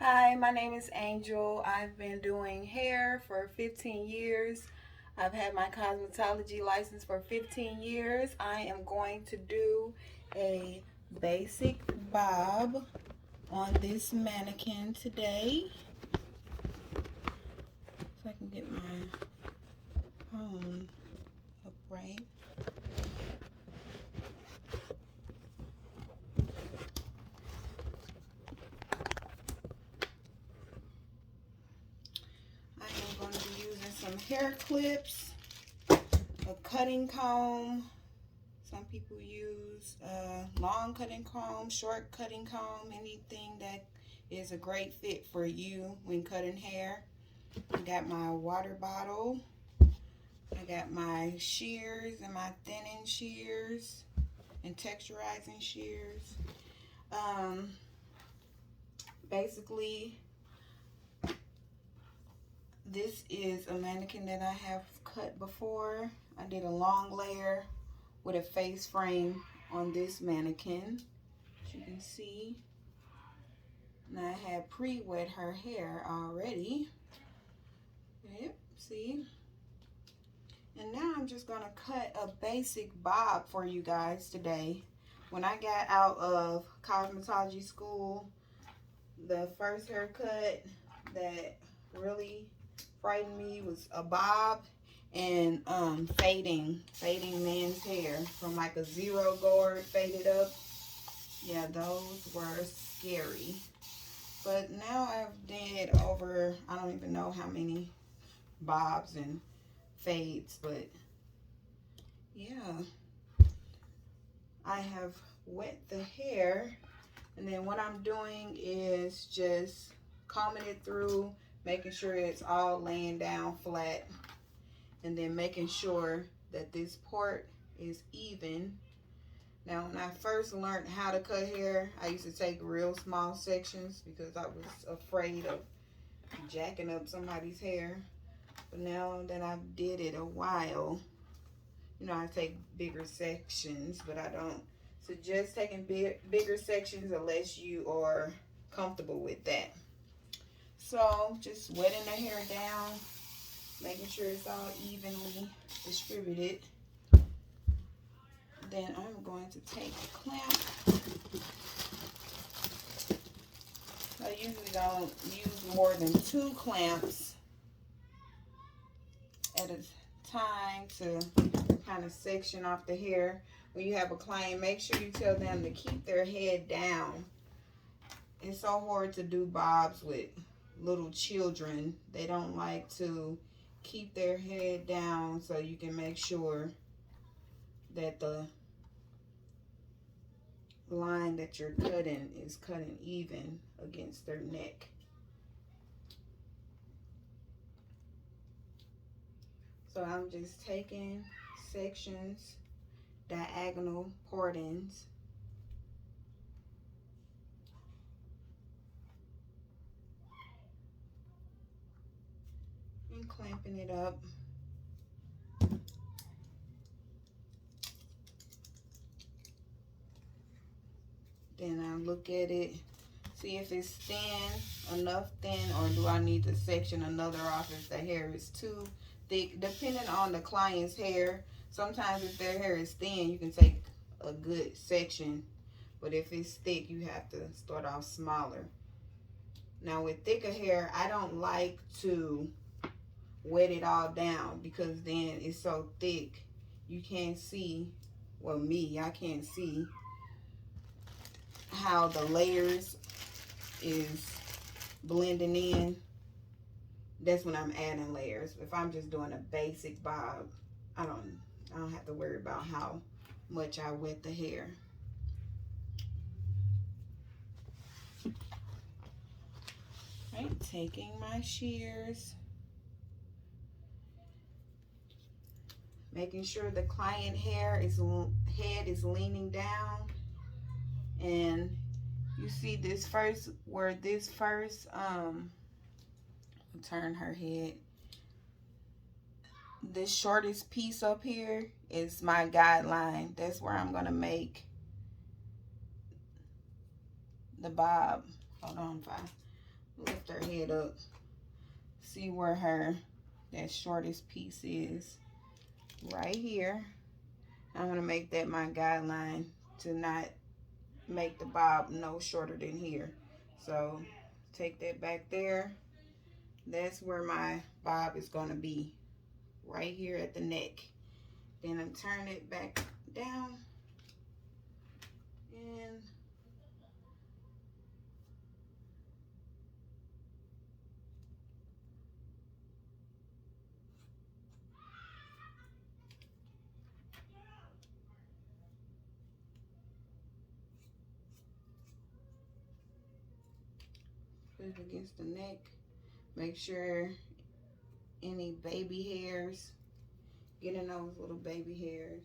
Hi, my name is Angel. I've been doing hair for 15 years. I've had my cosmetology license for 15 years. I am going to do a basic bob on this mannequin today. If I can get my phone upright. I am going to be using some hair clips, a cutting comb. Some people use long cutting comb, short cutting comb, anything that is a great fit for you when cutting hair. I got my water bottle. I got my shears and my thinning shears and texturizing shears. Um, Basically, this is a mannequin that I have cut before. I did a long layer with a face frame on this mannequin, as you can see. And I had pre-wet her hair already. Yep, see? And now I'm just gonna cut a basic bob for you guys today. When I got out of cosmetology school, the first haircut that really frightened me was a bob and fading men's hair from like a zero guard faded up. Yeah, those were scary. But now I've did over, I don't even know how many bobs and fades, but yeah, I have wet the hair, and then what I'm doing is just combing it through, making sure it's all laying down flat, and then making sure that this part is even. Now, when I first learned how to cut hair, I used to take real small sections because I was afraid of jacking up somebody's hair. But now that I've did it a while, I take bigger sections, but I don't suggest taking bigger sections unless you are comfortable with that. So just wetting the hair down, making sure it's all evenly distributed. Then I'm going to take a clamp. I usually don't use more than 2 clamps at a time to kind of section off the hair. When you have a client, make sure you tell them to keep their head down. It's so hard to do bobs with little children. They don't like to keep their head down, so you can make sure that the line that you're cutting is cutting even against their neck. So I'm just taking sections, diagonal partings, and clamping it up. Then I look at it, see if it's enough thin, or do I need to section another off if the hair is too thick, depending on the client's hair. Sometimes if their hair is thin, you can take a good section, but if it's thick, you have to start off smaller. Now with thicker hair, I don't like to wet it all down because then it's so thick you can't see, well, I can't see how the layers is blending in. That's when I'm adding layers. If I'm just doing a basic bob, I don't have to worry about how much I wet the hair. Right, taking my shears, making sure the client head is leaning down, and you see this first, where this first turn her head, this shortest piece up here is my guideline. That's where I'm gonna make the bob. Hold on, lift her head up. See where that shortest piece is. Right here. I'm going to make that my guideline to not make the bob no shorter than here. So take that back there. That's where my bob is going to be. Right here at the neck. Then I turn it back down. And put it against the neck. Make sure any baby hairs, get in those little baby hairs.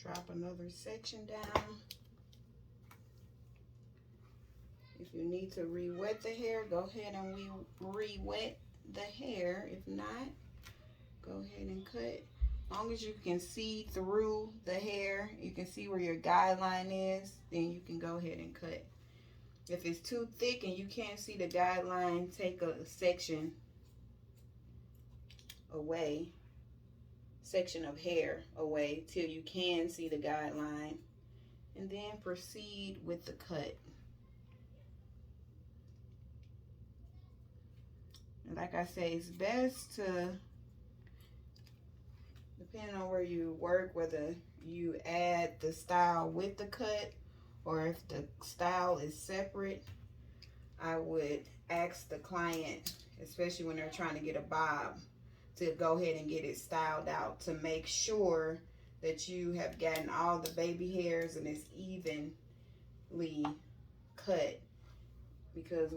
Drop another section down. If you need to re-wet the hair, go ahead and re-wet the hair. If not, go ahead and cut. As long as you can see through the hair, you can see where your guideline is, then you can go ahead and cut. If it's too thick and you can't see the guideline, take a section away, section of hair away till you can see the guideline, and then proceed with the cut. And like I say, it's best to, depending on where you work, whether you add the style with the cut or if the style is separate, I would ask the client, especially when they're trying to get a bob, to go ahead and get it styled out to make sure that you have gotten all the baby hairs and it's evenly cut. Because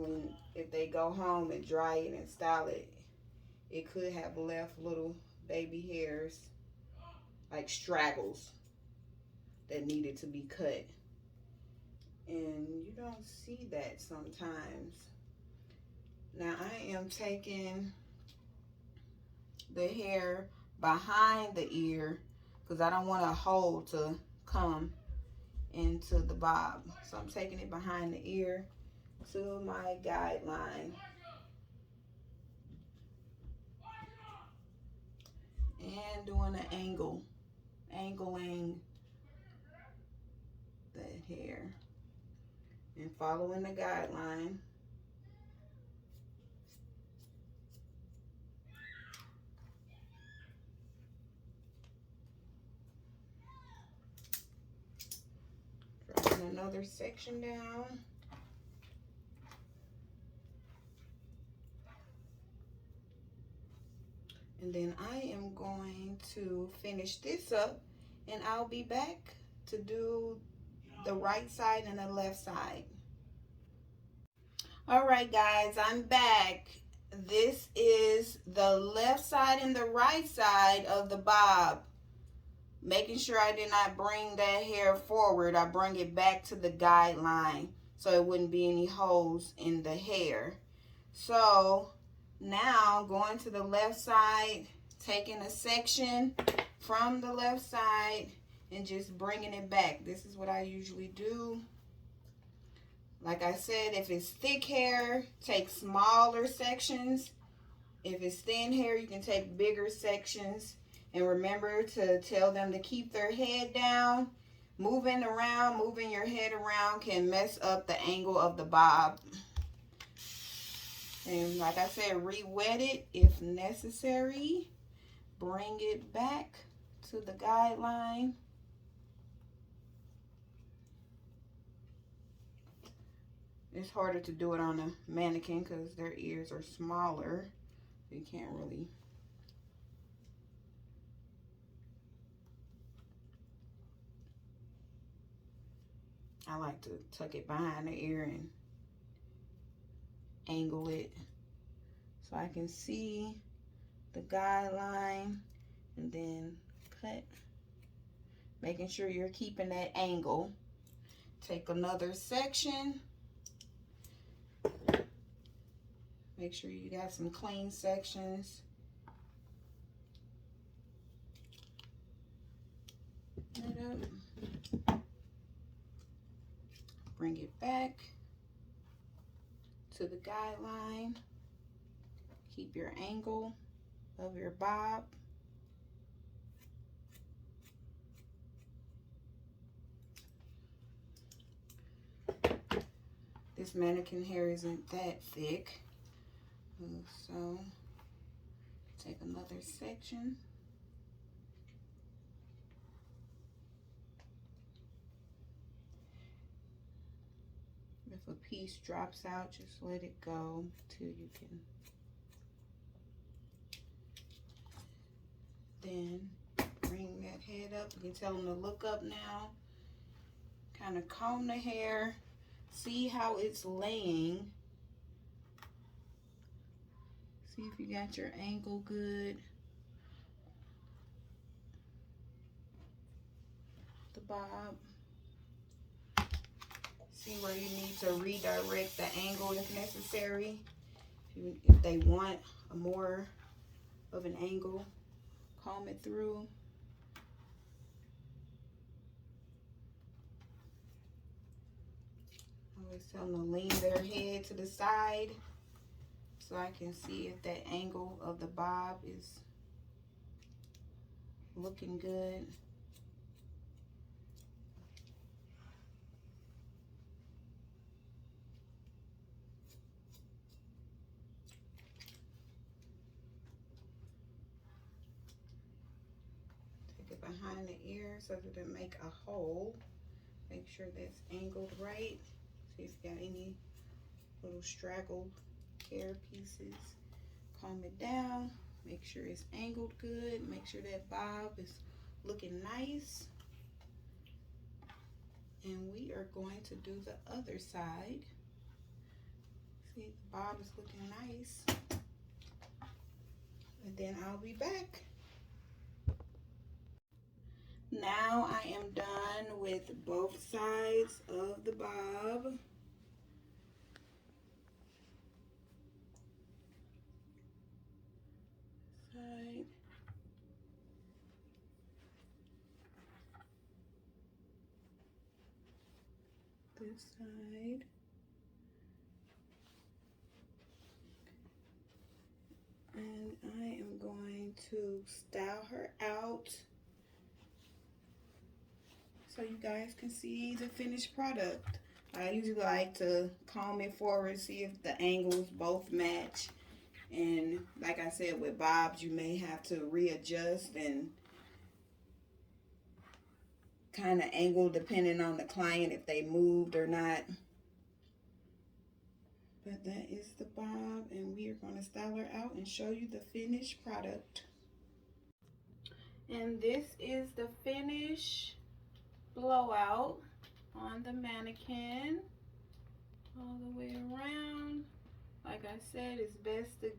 if they go home and dry it and style it, it could have left little baby hairs, like straggles, that needed to be cut. And you don't see that sometimes. Now I am taking the hair behind the ear because I don't want a hole to come into the bob. So I'm taking it behind the ear to my guideline. And doing an angle, angling the hair and following the guideline. Dropping another section down. And then I am going to finish this up and I'll be back to do the right side and the left side. All right, guys, I'm back. This is the left side and the right side of the bob. Making sure I did not bring that hair forward. I bring it back to the guideline so it wouldn't be any holes in the hair. So now going to the left side, taking a section from the left side and just bringing it back. This is what I usually do. Like I said, if it's thick hair, take smaller sections. If it's thin hair, you can take bigger sections. And remember to tell them to keep their head down. Moving your head around can mess up the angle of the bob. And like I said, re-wet it if necessary. Bring it back to the guideline. It's harder to do it on a mannequin because their ears are smaller. You can't really. I like to tuck it behind the ear and angle it so I can see the guideline and then cut. Making sure you're keeping that angle. Take another section. Make sure you got some clean sections. That up. Bring it back to the guideline. Keep your angle of your bob. This mannequin hair isn't that thick, so take another section. If a piece drops out, just let it go till you can then bring that head up. You can tell them to look up now. Kind of comb the hair. See how it's laying. See if you got your angle good. The bob. See where you need to redirect the angle if necessary. If they want a more of an angle, comb it through. Always tell them to lean their head to the side so I can see if that angle of the bob is looking good. Take it behind the ear so that it make a hole. Make sure that's angled right. See if you got any little straggled hair pieces. Comb it down. Make sure it's angled good. Make sure that bob is looking nice. And we are going to do the other side. See, the bob is looking nice. And then I'll be back. Now I am done with both sides of the bob. Side. This side. And I am going to style her out so you guys can see the finished product. I usually like to comb it forward, see if the angles both match. And like I said, with bobs, you may have to readjust and kind of angle depending on the client if they moved or not. But that is the bob, and we are going to style her out and show you the finished product. And this is the finished blowout on the mannequin all the way around. Like I said, it's best to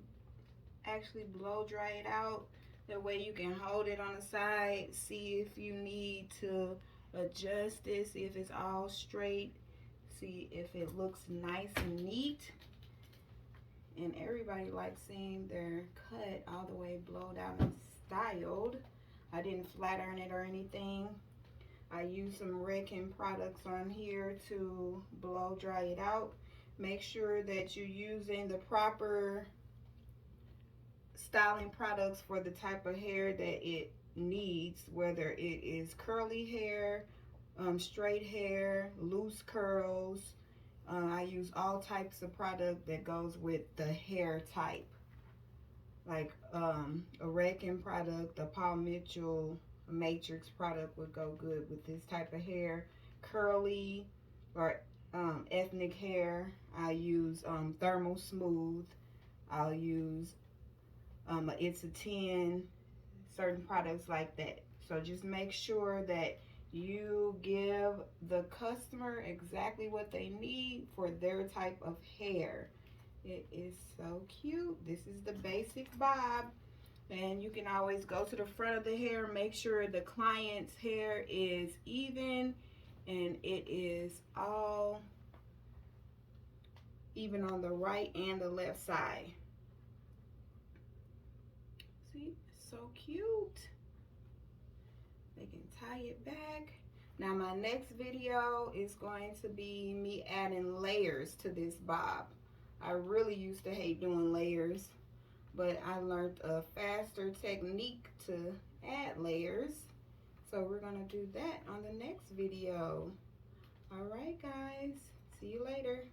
actually blow dry it out. That way you can hold it on the side, see if you need to adjust this, see if it's all straight, see if it looks nice and neat. And everybody likes seeing their cut all the way blowed out and styled. I didn't flat iron it or anything. I used some Redken products on here to blow dry it out. Make sure that you're using the proper styling products for the type of hair that it needs, whether it is curly hair, straight hair, loose curls. I use all types of product that goes with the hair type. Like a Redken product, a Paul Mitchell Matrix product would go good with this type of hair. Curly or ethnic hair, I use Thermal Smooth. I'll use It's a 10, certain products like that. So just make sure that you give the customer exactly what they need for their type of hair. It is so cute. This is the basic bob. And you can always go to the front of the hair, make sure the client's hair is even and it is all even on the right and the left side. See, it's so cute. They can tie it back. Now my next video is going to be me adding layers to this bob. I really used to hate doing layers, but I learned a faster technique to add layers. So we're gonna do that on the next video. All right, guys, see you later.